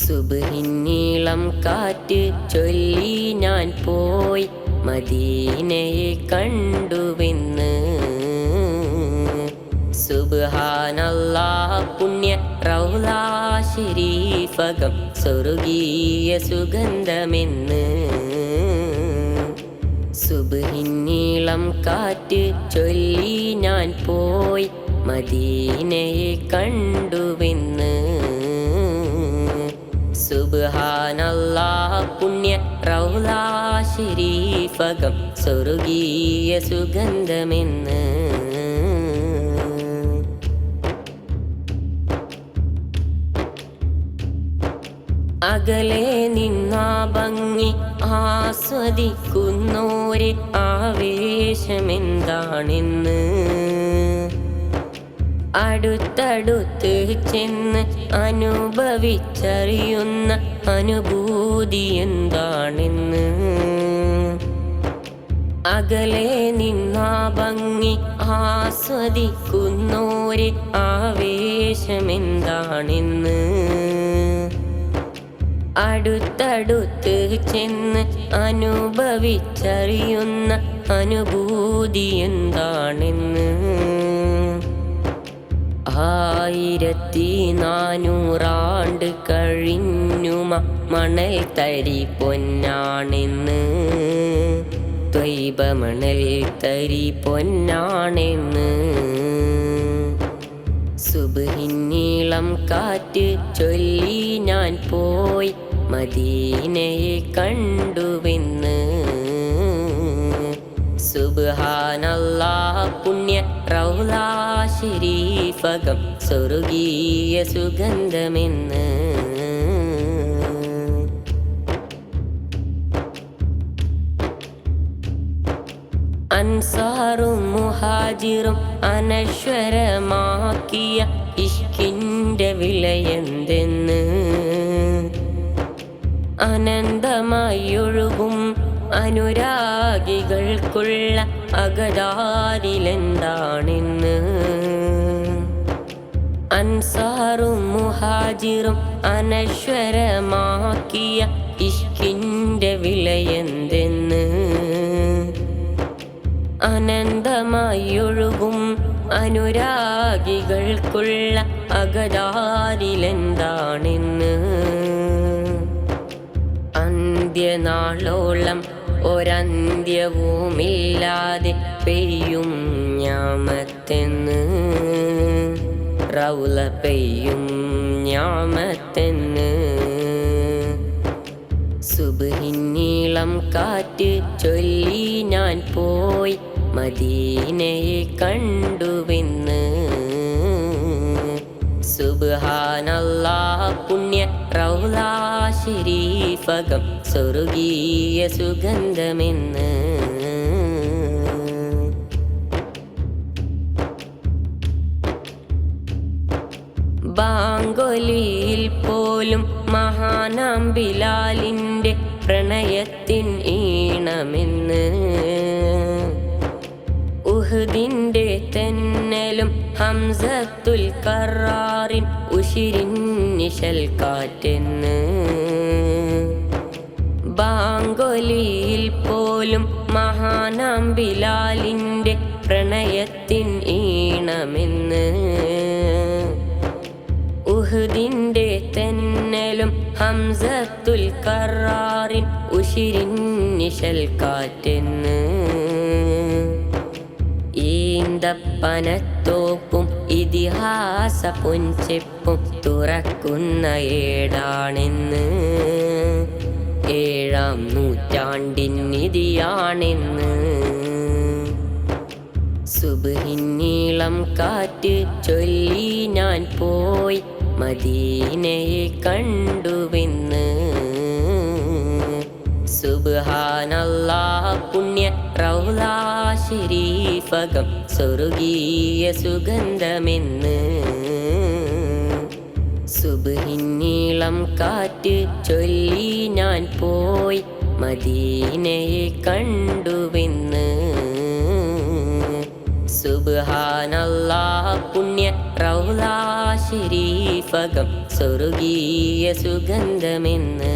സുബ്ഹിന്നീളം കാറ്റ് ചൊല്ലി ഞാൻ പോയി മദീനയെ കണ്ടുവെന്ന്. സുബ്ഹാനല്ലാഹ് പുണ്യ റൗള ശരീഫകം സ്വർഗീയ സുഗന്ധമെന്ന്. സുബ്ഹിന്നീളം കാറ്റ് ചൊല്ലി ഞാൻ പോയി മദീനയെ കണ്ടുവെന്ന്. സുബ്ഹാനല്ലാഹ് പുണ്യ റൗള ശരീഫകം സ്വർഗീയ സുഗന്ധമെന്ന്. അകലെ നിന്നാ ഭംഗി ആസ്വദിക്കുന്നോരെ ആവേശമെന്താണെന്ന്. അടുത്തടുത്ത് ചെന്ന് അനുഭവിച്ചറിയുന്ന അനുഭൂതി എന്താണെന്ന്. അകലെ നിന്നാ ഭംഗി ആസ്വദിക്കുന്നോരെ ആവേശമെന്താണെന്ന്. അടുത്തടുത്ത് ചെന്ന് അനുഭവിച്ചറിയുന്ന അനുഭൂതി എന്താണെന്ന്. 1400 കഴിഞ്ഞുമ മണൽ തരി പൊന്നാണെന്ന്. ത്വയ്ബ മണൽ തരി പൊന്നാണെന്ന്. സുബ്ഹിന്നീളം കാറ്റ് ചൊല്ലി ഞാൻ പോയി മദീനയെ കണ്ടുവെന്ന്. സുബ്ഹാനല്ലാഹ് പുണ്യ റൗള ശരീഫകം സ്വർഗീയ സുഗന്ധമെന്ന്. അൻസാറും മുഹാജിറും അനശ്വരമാക്കിയ ഇഷ്കിൻ്റെ വിലയെന്തെന്ന്. അനന്തമായി ഒഴുകും അനുരാഗികൾക്കുള്ള അകതാരിലെന്താണെന്ന്. അൻസാറും മുഹാജിറും അനശ്വരമാക്കിയ ഇഷ്കിൻ്റെ വിലയെന്തെന്ന്. അനന്തമായി ഒഴുകും അനുരാഗികൾക്കുള്ള അകതാരിലെന്താണെന്ന്. അന്ത്യനാളോളം ഒരന്ത്യവുമില്ലാതെ പെയ്യും ഞാമത്തെന്ന്. റൗള പെയ്യും ഞാമത്തെന്ന്. സുബ്ഹിന്നീളം കാറ്റ് ചൊല്ലി ഞാൻ പോയി മദീനയെ കണ്ടുവെന്ന്. സുബ്ഹാനല്ലാഹ് പുണ്യ റൗള ശരീഫകം സ്വർഗീയ സുഗന്ധമെന്ന്. ബാങ്കൊലിയിൽ പോലും മഹാനാം ബിലാലിൻ്റെ പ്രണയത്തിൻ ഈണമെന്ന്. ഉഹദിൻ്റെ തെന്നലും ഹംസത്തുൽ കറാറിൻ ഉശിരിൻ നിശൽ കാറ്റെന്ന്. ബാങ്കൊലിയിൽ പോലും മഹാനാം ബിലാലിൻ്റെ പ്രണയത്തിൻ ഈണമെന്ന്. ഉഹദിൻ്റെ തെന്നലും ഹംസത്തുൽ കറാറിൻ ഉശിരിൻ നിശൽ കാറ്റെന്ന്. ഈന്തപ്പനത്തോപ്പും ഇതിഹാസ പൊൻചെപ്പും തുറക്കുന്ന ഏടാണെന്ന്. 7-ാം നൂറ്റാണ്ടിൻ നിധിയാണെന്ന്. സുബ്ഹിന്നീളം കാറ്റ് ചൊല്ലി ഞാൻ പോയി മദീനയെ കണ്ടുവെന്ന്. സുബ്ഹാനല്ലാഹ് പുണ്യ റൗള ശരീഫകം സ്വർഗീയ സുഗന്ധമെന്ന്. സുബ്ഹിന്നീളം കാറ്റ് ചൊല്ലി ഞാൻ പോയി മദീനയെ കണ്ടുവെന്ന്. സുബ്ഹാനല്ലാഹ് പുണ്യ റൗള ശരീഫകം സ്വർഗീയ സുഗന്ധമെന്ന്